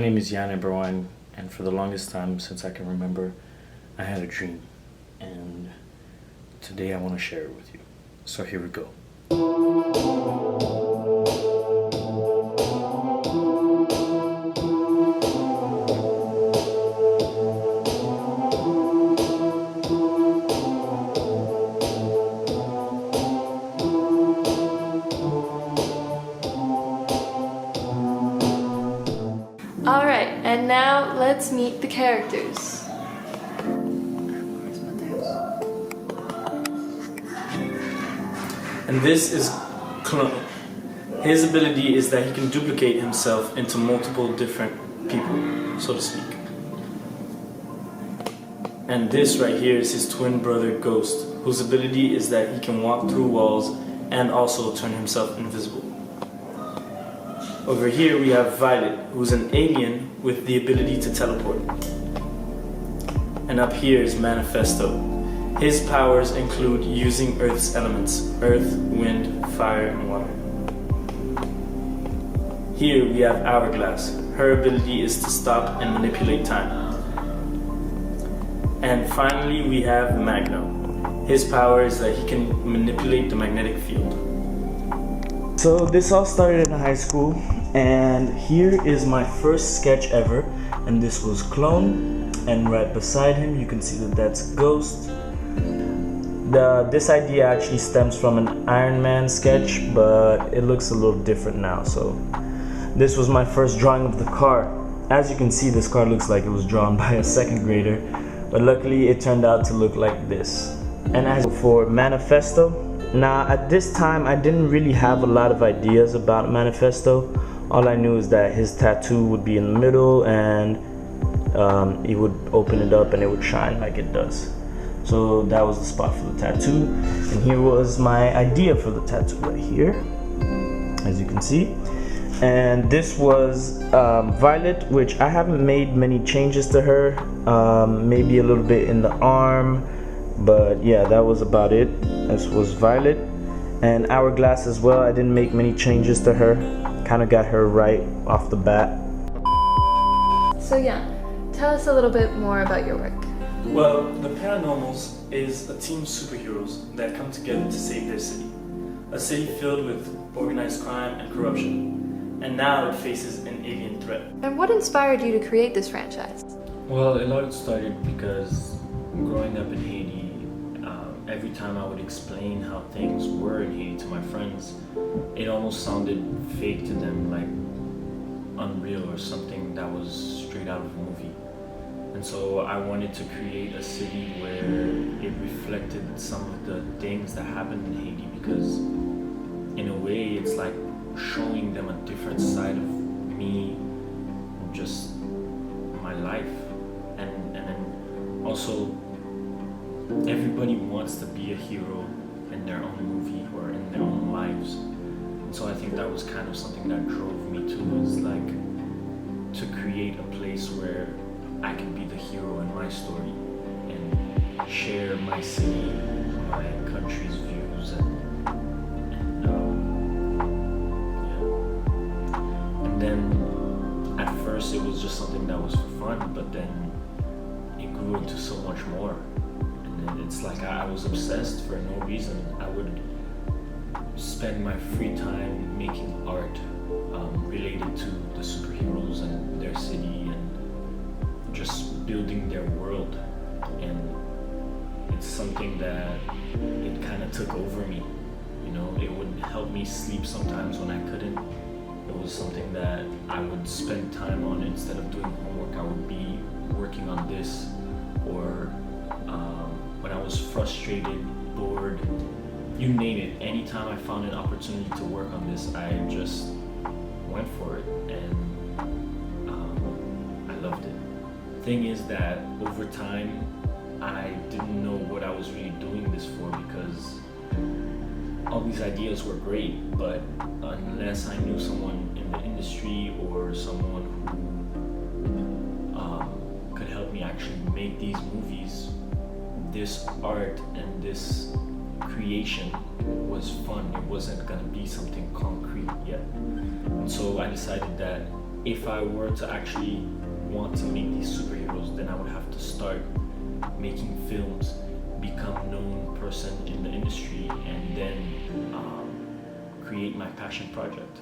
name is Jan Eberwijn, and for the longest time since I can remember, I had a dream, and today I want to share it with you. So here we go. Alright, and now let's meet the characters. And this is clone. His ability is that he can duplicate himself into multiple different people, so to speak. And this right here is his twin brother Ghost, whose ability is that he can walk through walls and also turn himself invisible. Over here we have Violet, who's an alien with the ability to teleport. And up here is Manifesto. His powers include using Earth's elements: earth, wind, fire, and water. Here we have Hourglass. Her ability is to stop and manipulate time. And finally we have Magno. His power is that he can manipulate the magnetic field. So this all started in high school, and here is my first sketch ever, and this was Clone, and right beside him you can see that that's Ghost. This idea actually stems from an Iron Man sketch, but it looks a little different now. So this was my first drawing of the car. As you can see, this car looks like it was drawn by a second grader, but luckily it turned out to look like this. And as for Manifesto, now at this time I didn't really have a lot of ideas about Manifesto. All I knew is that his tattoo would be in the middle, and he would open it up and it would shine like it does. So that was the spot for the tattoo, and here was my idea for the tattoo right here, as you can see. And this was Violet, which I haven't made many changes to her, maybe a little bit in the arm, but yeah, that was about it. This was Violet. And Hourglass as well, I didn't make many changes to her, kind of got her right off the bat. So yeah, tell us a little bit more about your work. Well, the Paranormals is a team of superheroes that come together to save their city. A city filled with organized crime and corruption. And now it faces an alien threat. And what inspired you to create this franchise? Well, it all started because growing up in Haiti, every time I would explain how things were in Haiti to my friends, it almost sounded fake to them, like unreal or something that was straight out of a movie. And so I wanted to create a city where it reflected some of the things that happened in Haiti, because in a way it's like showing them a different side of me, just my life. And then also everybody wants to be a hero in their own movie or in their own lives. And so I think that was kind of something that drove me to, is like to create a place where I can be the hero in my story and share my city, my country's views, and then at first it was just something that was for fun, but then it grew into so much more. And then it's like I was obsessed for no reason. I would spend my free time making art related to the superheroes and their city, and just building their world. And it's something that it kind of took over me, you know. It would help me sleep sometimes when I couldn't. It was something that I would spend time on. Instead of doing homework, I would be working on this. Or when I was frustrated, bored, you name it, anytime I found an opportunity to work on this, I just went for it, and I loved it. Thing is that over time I didn't know what I was really doing this for, because all these ideas were great, but unless I knew someone in the industry or someone who could help me actually make these movies, this art and this creation was fun. It wasn't gonna be something concrete yet. And so I decided that if I were to actually want to make these superheroes, then I would have to start making films, become a known person in the industry, and then create my passion project.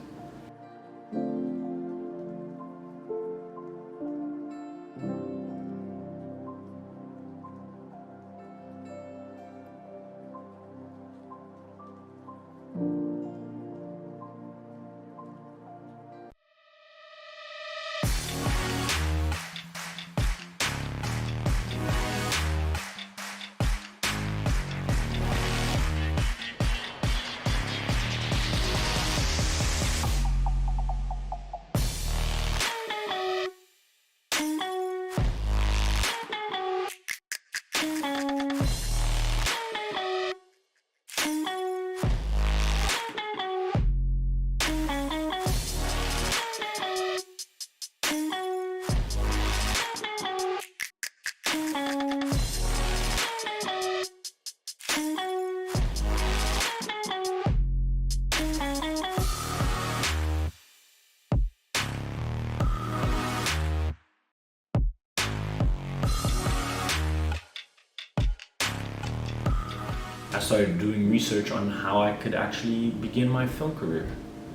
I started doing research on how I could actually begin my film career,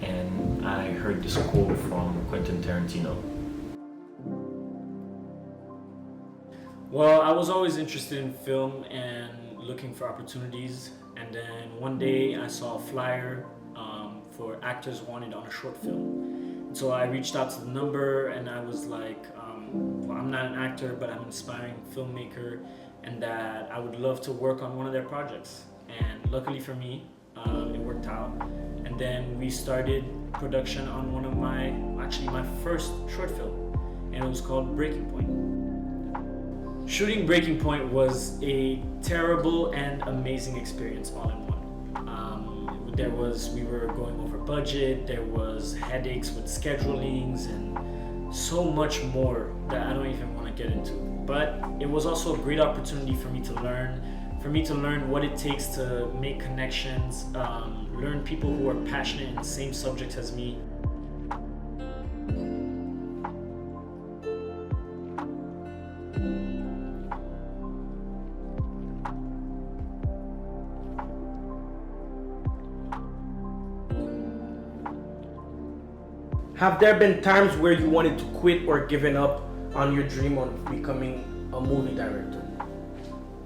and I heard this quote from Quentin Tarantino. Well, I was always interested in film and looking for opportunities, and then one day I saw a flyer for actors wanted on a short film. So I reached out to the number and I was like, well, I'm not an actor, but I'm an aspiring filmmaker, and that I would love to work on one of their projects. And luckily for me, it worked out. And then we started production on one of my first short film, and it was called Breaking Point. Shooting Breaking Point was a terrible and amazing experience all in one. We were going over budget, there was headaches with schedulings, and so much more that I don't even want to get into. But it was also a great opportunity for me to learn what it takes to make connections, learn people who are passionate in the same subjects as me. Have there been times where you wanted to quit or given up on your dream of becoming a movie director?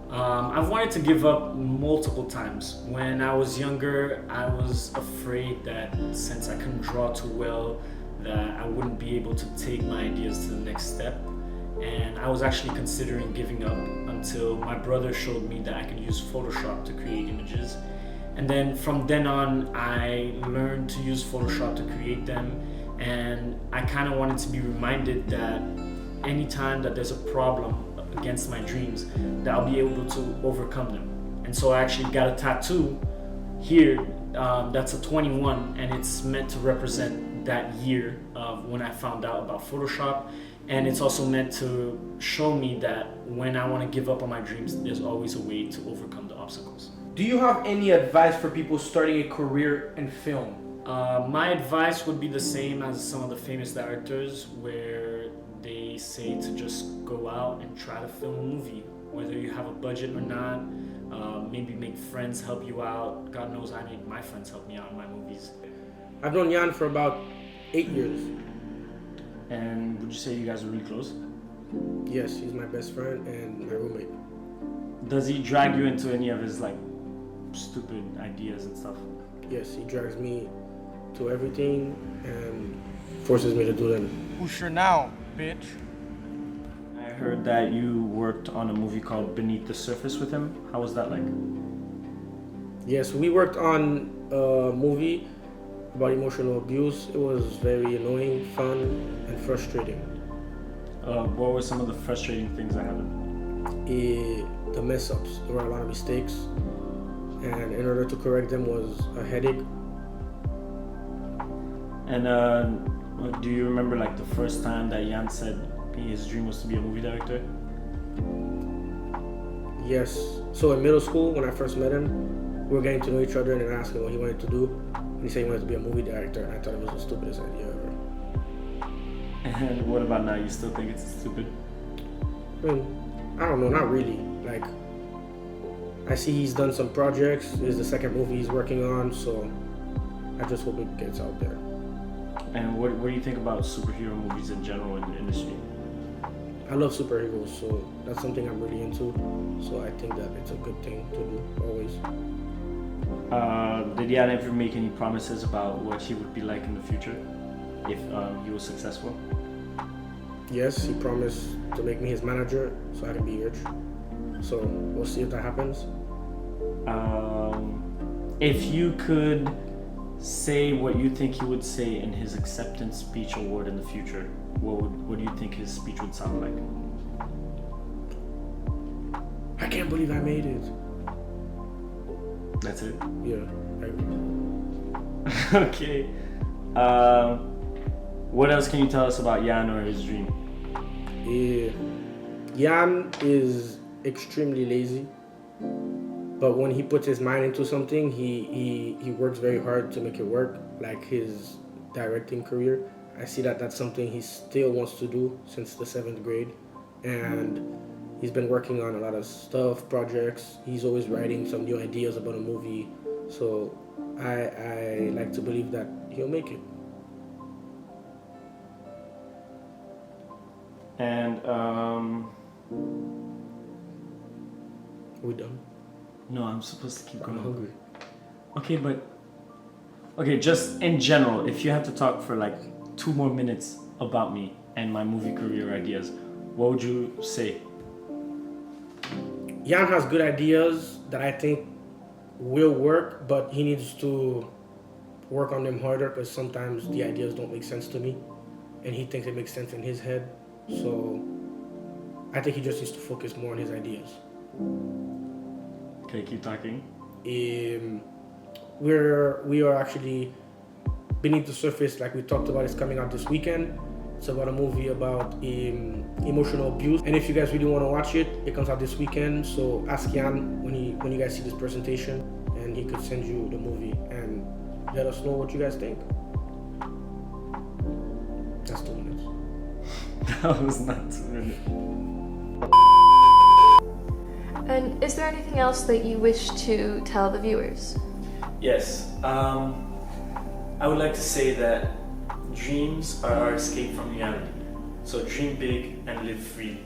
I've wanted to give up multiple times. When I was younger, I was afraid that since I couldn't draw too well, that I wouldn't be able to take my ideas to the next step. And I was actually considering giving up until my brother showed me that I could use Photoshop to create images. And then from then on, I learned to use Photoshop to create them. And I kind of wanted to be reminded that anytime that there's a problem against my dreams, that I'll be able to overcome them. And so I actually got a tattoo here that's a 21, and it's meant to represent that year of when I found out about Photoshop. And it's also meant to show me that when I want to give up on my dreams, there's always a way to overcome the obstacles. Do you have any advice for people starting a career in film? My advice would be the same as some of the famous directors, where they say to just go out and try to film a movie, whether you have a budget or not. Maybe make friends help you out. God knows I made my friends help me out in my movies. I've known Jan for about 8 years. And would you say you guys are really close? Yes, he's my best friend and my roommate. Does he drag you into any of his stupid ideas and stuff? Yes, he drags me to everything and forces me to do them. Who's sure now, bitch? I heard that you worked on a movie called Beneath the Surface with him. How was that like? Yes, we worked on a movie about emotional abuse. It was very annoying, fun, and frustrating. What were some of the frustrating things that happened? The mess-ups. There were a lot of mistakes, and in order to correct them was a headache. And do you remember the first time that Jan said his dream was to be a movie director? Yes. So in middle school, when I first met him, we were getting to know each other, and I asked him what he wanted to do. And he said he wanted to be a movie director, and I thought it was the stupidest idea ever. And what about now? You still think it's stupid? I mean, I don't know, not really. Like, I see he's done some projects. This is the second movie he's working on, so I just hope it gets out there. And what do you think about superhero movies in general in the industry? I love superheroes, so that's something I'm really into. So I think that it's a good thing to do, always. Did Jan ever make any promises about what he would be like in the future if he was successful? Yes, he promised to make me his manager so I can be rich. So we'll see if that happens. If you could say what you think he would say in his acceptance speech award in the future, what do you think his speech would sound like? I can't believe I made it. That's it? Yeah. Okay. What else can you tell us about Jan or his dream? Yeah. Jan is extremely lazy, but when he puts his mind into something, he works very hard to make it work. Like his directing career, I see that that's something he still wants to do since the 7th grade, and he's been working on a lot of stuff, projects. He's always writing some new ideas about a movie, so I like to believe that he'll make it. And We done? no, I'm supposed to keep I'm going. hungry. Okay, just in general, if you had to talk for like 2 more minutes about me and my movie career ideas, what would you say? Jan has good ideas that I think will work, but he needs to work on them harder because sometimes the ideas don't make sense to me, and he thinks it makes sense in his head. So I think he just needs to focus more on his ideas. Okay, keep talking. We are actually beneath the surface, like we talked about. It's coming out this weekend. It's about a movie about emotional abuse, and if you guys really want to watch it, it comes out this weekend. So ask Jan when you guys see this presentation, and he could send you the movie and let us know what you guys think. That's 2 minutes. That was not 2 minutes. And is there anything else that you wish to tell the viewers? Yes. I would like to say that dreams are our escape from reality. So dream big and live free.